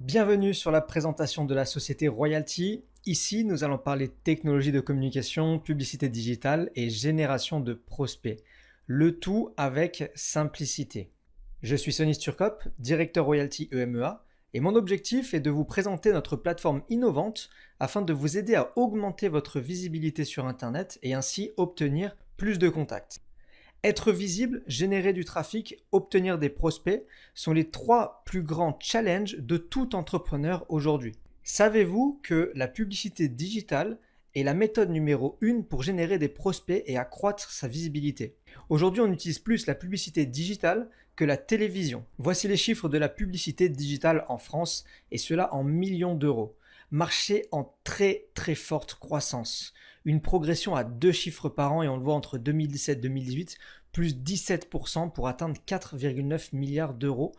Bienvenue sur la présentation de la société Royalty. Ici, nous allons parler technologie de communication, publicité digitale et génération de prospects. Le tout avec simplicité. Je suis Sonis Turcop, directeur Royalty EMEA, et mon objectif est de vous présenter notre plateforme innovante afin de vous aider à augmenter votre visibilité sur Internet et ainsi obtenir plus de contacts. Être visible, générer du trafic, obtenir des prospects sont les trois plus grands challenges de tout entrepreneur aujourd'hui. Savez-vous que la publicité digitale est la méthode numéro 1 pour générer des prospects et accroître sa visibilité? Aujourd'hui, on utilise plus la publicité digitale que la télévision. Voici les chiffres de la publicité digitale en France, et cela en millions d'euros. Marché en très forte croissance. Une progression à 2 chiffres par an et on le voit entre 2017 et 2018, plus 17% pour atteindre 4,9 milliards d'euros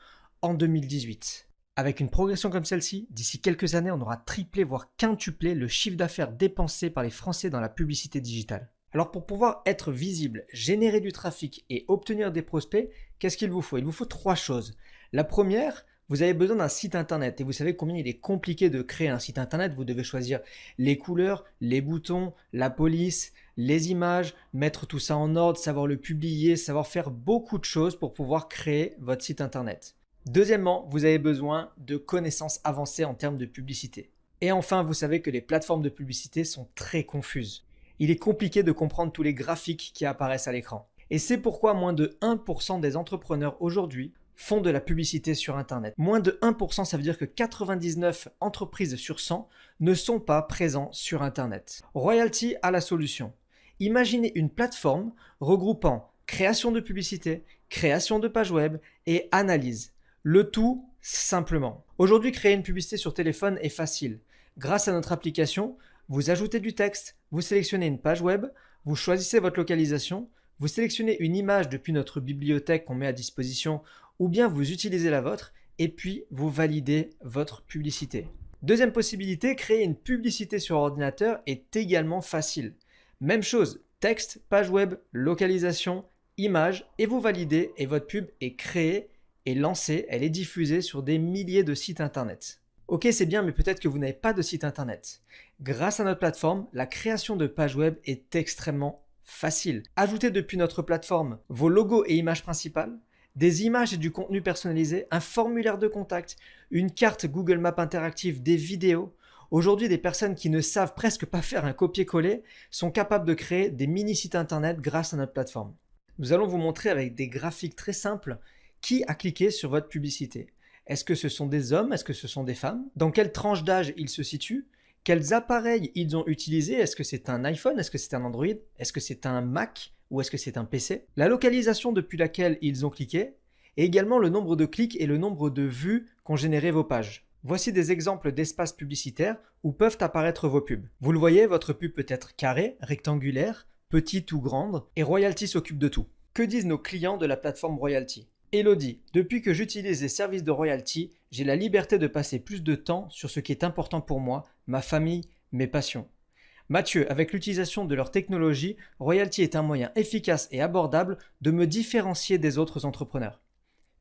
en 2018. Avec une progression comme celle-ci, d'ici quelques années, on aura triplé voire quintuplé le chiffre d'affaires dépensé par les Français dans la publicité digitale. Alors pour pouvoir être visible, générer du trafic et obtenir des prospects, qu'est-ce qu'il vous faut? Il vous faut trois choses. La première, vous avez besoin d'un site internet et vous savez combien il est compliqué de créer un site internet. Vous devez choisir les couleurs, les boutons, la police, les images, mettre tout ça en ordre, savoir le publier, savoir faire beaucoup de choses pour pouvoir créer votre site internet. Deuxièmement, vous avez besoin de connaissances avancées en termes de publicité. Et enfin, vous savez que les plateformes de publicité sont très confuses. Il est compliqué de comprendre tous les graphiques qui apparaissent à l'écran. Et c'est pourquoi moins de 1% des entrepreneurs aujourd'hui font de la publicité sur Internet. Moins de 1%, ça veut dire que 99 entreprises sur 100 ne sont pas présents sur Internet. Royalty a la solution. Imaginez une plateforme regroupant création de publicité, création de page web et analyse. Le tout simplement. Aujourd'hui, créer une publicité sur téléphone est facile. Grâce à notre application, vous ajoutez du texte, vous sélectionnez une page web, vous choisissez votre localisation, vous sélectionnez une image depuis notre bibliothèque qu'on met à disposition ou bien vous utilisez la vôtre et puis vous validez votre publicité. Deuxième possibilité, créer une publicité sur ordinateur est également facile. Même chose, texte, page web, localisation, image et vous validez et votre pub est créée et lancée, elle est diffusée sur des milliers de sites internet. Ok, c'est bien, mais peut-être que vous n'avez pas de site internet. Grâce à notre plateforme, la création de pages web est extrêmement facile. Ajoutez depuis notre plateforme vos logos et images principales, des images et du contenu personnalisé, un formulaire de contact, une carte Google Maps interactive, des vidéos. Aujourd'hui, des personnes qui ne savent presque pas faire un copier-coller sont capables de créer des mini-sites internet grâce à notre plateforme. Nous allons vous montrer avec des graphiques très simples qui a cliqué sur votre publicité. Est-ce que ce sont des hommes? Est-ce que ce sont des femmes? Dans quelle tranche d'âge ils se situent? Quels appareils ils ont utilisés? Est-ce que c'est un iPhone? Est-ce que c'est un Android? Est-ce que c'est un Mac? Ou est-ce que c'est un PC? La localisation depuis laquelle ils ont cliqué et également le nombre de clics et le nombre de vues qu'ont généré vos pages. Voici des exemples d'espaces publicitaires où peuvent apparaître vos pubs. Vous le voyez, votre pub peut être carrée, rectangulaire, petite ou grande et Royalty s'occupe de tout. Que disent nos clients de la plateforme Royalty? Elodie, depuis que j'utilise les services de Royalty, j'ai la liberté de passer plus de temps sur ce qui est important pour moi, ma famille, mes passions. Mathieu, avec l'utilisation de leur technologie, Royalty est un moyen efficace et abordable de me différencier des autres entrepreneurs.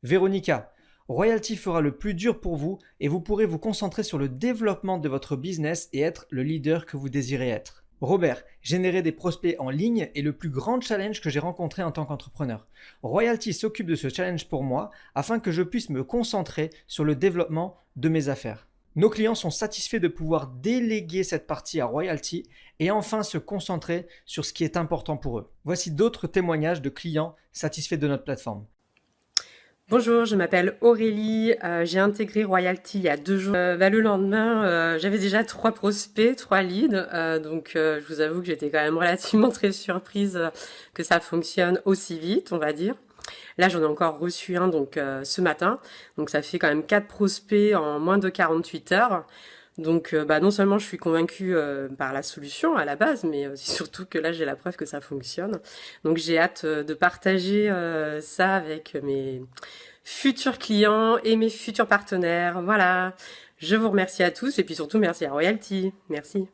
Véronica, Royalty fera le plus dur pour vous et vous pourrez vous concentrer sur le développement de votre business et être le leader que vous désirez être. Robert, générer des prospects en ligne est le plus grand challenge que j'ai rencontré en tant qu'entrepreneur. Royalty s'occupe de ce challenge pour moi afin que je puisse me concentrer sur le développement de mes affaires. Nos clients sont satisfaits de pouvoir déléguer cette partie à Royalty et enfin se concentrer sur ce qui est important pour eux. Voici d'autres témoignages de clients satisfaits de notre plateforme. Bonjour, je m'appelle Aurélie, j'ai intégré Royalty il y a 2 jours. Le lendemain, j'avais déjà 3 prospects, 3 leads, donc je vous avoue que j'étais quand même relativement très surprise que ça fonctionne aussi vite, on va dire. Là, j'en ai encore reçu un donc ce matin, donc ça fait quand même 4 prospects en moins de 48 heures. Donc non seulement je suis convaincue par la solution à la base, mais surtout que là j'ai la preuve que ça fonctionne. Donc j'ai hâte de partager ça avec mes futurs clients et mes futurs partenaires. Voilà, je vous remercie à tous et puis surtout merci à Royalty. Merci.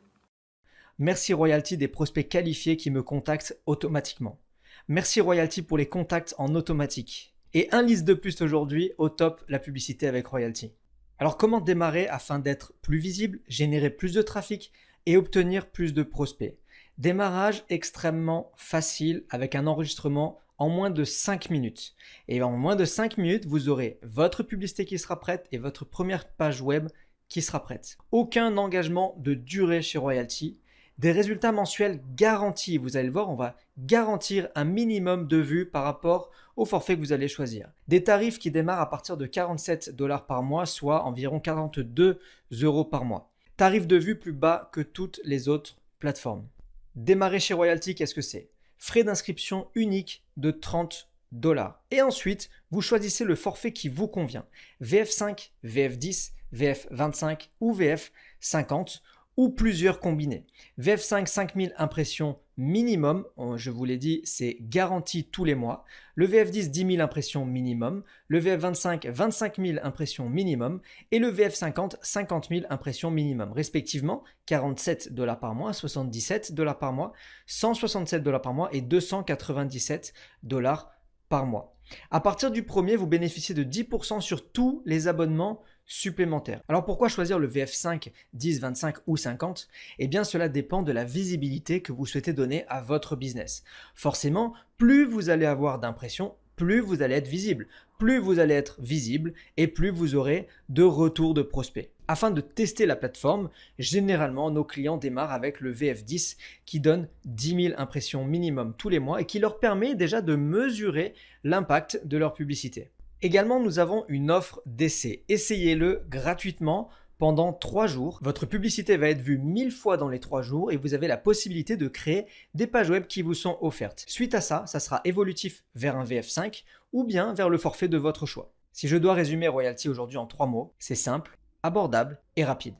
Merci Royalty des prospects qualifiés qui me contactent automatiquement. Merci Royalty pour les contacts en automatique. Et un liste de plus aujourd'hui, au top, la publicité avec Royalty. Alors comment démarrer afin d'être plus visible, générer plus de trafic et obtenir plus de prospects? Démarrage extrêmement facile avec un enregistrement en moins de 5 minutes. Et en moins de 5 minutes, vous aurez votre publicité qui sera prête et votre première page web qui sera prête. Aucun engagement de durée chez Royalty. Des résultats mensuels garantis. Vous allez le voir, on va garantir un minimum de vues par rapport au forfait que vous allez choisir. Des tarifs qui démarrent à partir de 47 $ par mois, soit environ 42 € par mois. Tarif de vue plus bas que toutes les autres plateformes. Démarrer chez Royalty, qu'est-ce que c'est? Frais d'inscription unique de 30 $. Et ensuite, vous choisissez le forfait qui vous convient. VF5, VF10, VF25 ou VF50 ou plusieurs combinés. VF5, 5000 impressions minimum, je vous l'ai dit, c'est garanti tous les mois. Le VF10, 10 000 impressions minimum. Le VF25, 25 000 impressions minimum. Et le VF50, 50 000 impressions minimum. Respectivement, 47 $ par mois, 77 $ par mois, 167 $ par mois et 297 $ par mois. À partir du premier, vous bénéficiez de 10% sur tous les abonnements supplémentaires. Alors pourquoi choisir le VF5, 10, 25 ou 50? Eh bien cela dépend de la visibilité que vous souhaitez donner à votre business. Forcément, plus vous allez avoir d'impressions, plus vous allez être visible. Plus vous allez être visible et plus vous aurez de retours de prospects. Afin de tester la plateforme, généralement nos clients démarrent avec le VF10 qui donne 10 000 impressions minimum tous les mois et qui leur permet déjà de mesurer l'impact de leur publicité. Également, nous avons une offre d'essai. Essayez-le gratuitement pendant 3 jours. Votre publicité va être vue 1000 fois dans les 3 jours et vous avez la possibilité de créer des pages web qui vous sont offertes. Suite à ça, ça sera évolutif vers un VF5 ou bien vers le forfait de votre choix. Si je dois résumer Royalty aujourd'hui en 3 mots, c'est simple, abordable et rapide.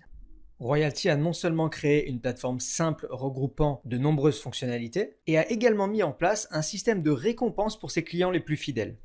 Royalty a non seulement créé une plateforme simple regroupant de nombreuses fonctionnalités et a également mis en place un système de récompense pour ses clients les plus fidèles.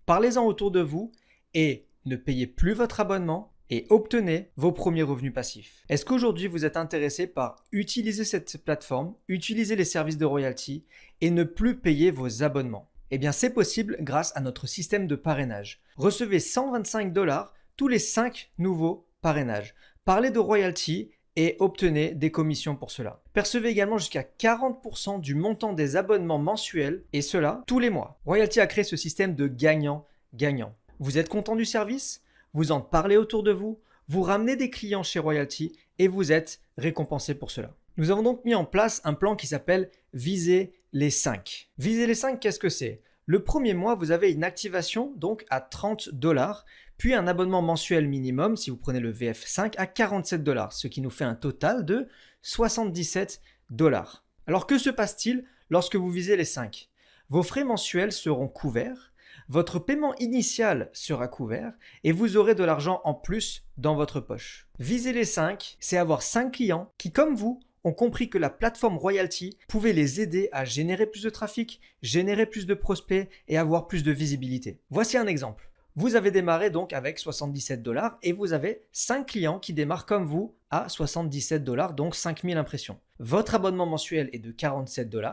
Parlez-en autour de vous et ne payez plus votre abonnement et obtenez vos premiers revenus passifs. Est-ce qu'aujourd'hui vous êtes intéressé par utiliser cette plateforme, utiliser les services de Royalty et ne plus payer vos abonnements? Eh bien c'est possible grâce à notre système de parrainage. Recevez 125 $ tous les 5 nouveaux parrainages. Parlez de Royalty et obtenez des commissions pour cela. Percevez également jusqu'à 40% du montant des abonnements mensuels et cela tous les mois. Royalty a créé ce système de gagnant-gagnant. Vous êtes content du service? Vous en parlez autour de vous? Vous ramenez des clients chez Royalty et vous êtes récompensé pour cela. Nous avons donc mis en place un plan qui s'appelle Viser les 5. Viser les 5, qu'est-ce que c'est? Le premier mois, vous avez une activation donc à 30 $, puis un abonnement mensuel minimum si vous prenez le VF5 à 47 $, ce qui nous fait un total de 77 $. Alors que se passe-t-il lorsque vous visez les 5? Vos frais mensuels seront couverts, votre paiement initial sera couvert et vous aurez de l'argent en plus dans votre poche. Viser les 5, c'est avoir 5 clients qui, comme vous, ont compris que la plateforme Royalty pouvait les aider à générer plus de trafic, générer plus de prospects et avoir plus de visibilité. Voici un exemple. Vous avez démarré donc avec 77 $ et vous avez 5 clients qui démarrent comme vous à 77 $, donc 5000 impressions. Votre abonnement mensuel est de 47 $.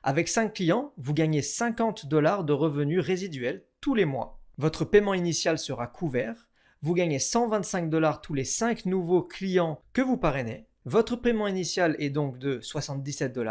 Avec 5 clients, vous gagnez 50 $ de revenus résiduels tous les mois. Votre paiement initial sera couvert. Vous gagnez 125 $ tous les 5 nouveaux clients que vous parrainez. Votre paiement initial est donc de 77 $.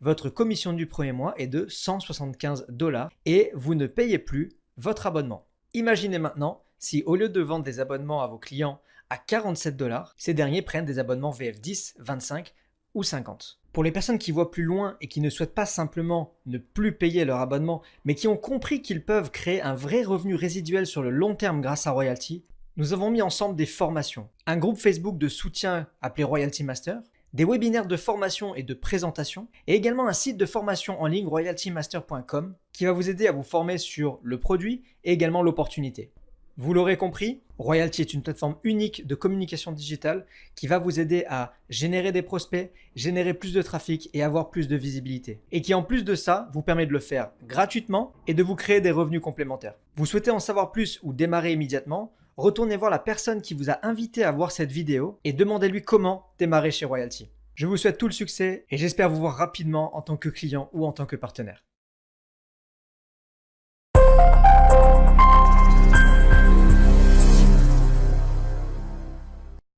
Votre commission du premier mois est de 175 $ et vous ne payez plus votre abonnement. Imaginez maintenant si au lieu de vendre des abonnements à vos clients à 47 $, ces derniers prennent des abonnements VF10, 25 ou 50. Pour les personnes qui voient plus loin et qui ne souhaitent pas simplement ne plus payer leur abonnement, mais qui ont compris qu'ils peuvent créer un vrai revenu résiduel sur le long terme grâce à Royalty, nous avons mis ensemble des formations, un groupe Facebook de soutien appelé Royalty Master, des webinaires de formation et de présentation, et également un site de formation en ligne royaltymaster.com qui va vous aider à vous former sur le produit et également l'opportunité. Vous l'aurez compris, Royalty est une plateforme unique de communication digitale qui va vous aider à générer des prospects, générer plus de trafic et avoir plus de visibilité. Et qui en plus de ça, vous permet de le faire gratuitement et de vous créer des revenus complémentaires. Vous souhaitez en savoir plus ou démarrer immédiatement? Retournez voir la personne qui vous a invité à voir cette vidéo et demandez-lui comment démarrer chez Royalty. Je vous souhaite tout le succès et j'espère vous voir rapidement en tant que client ou en tant que partenaire.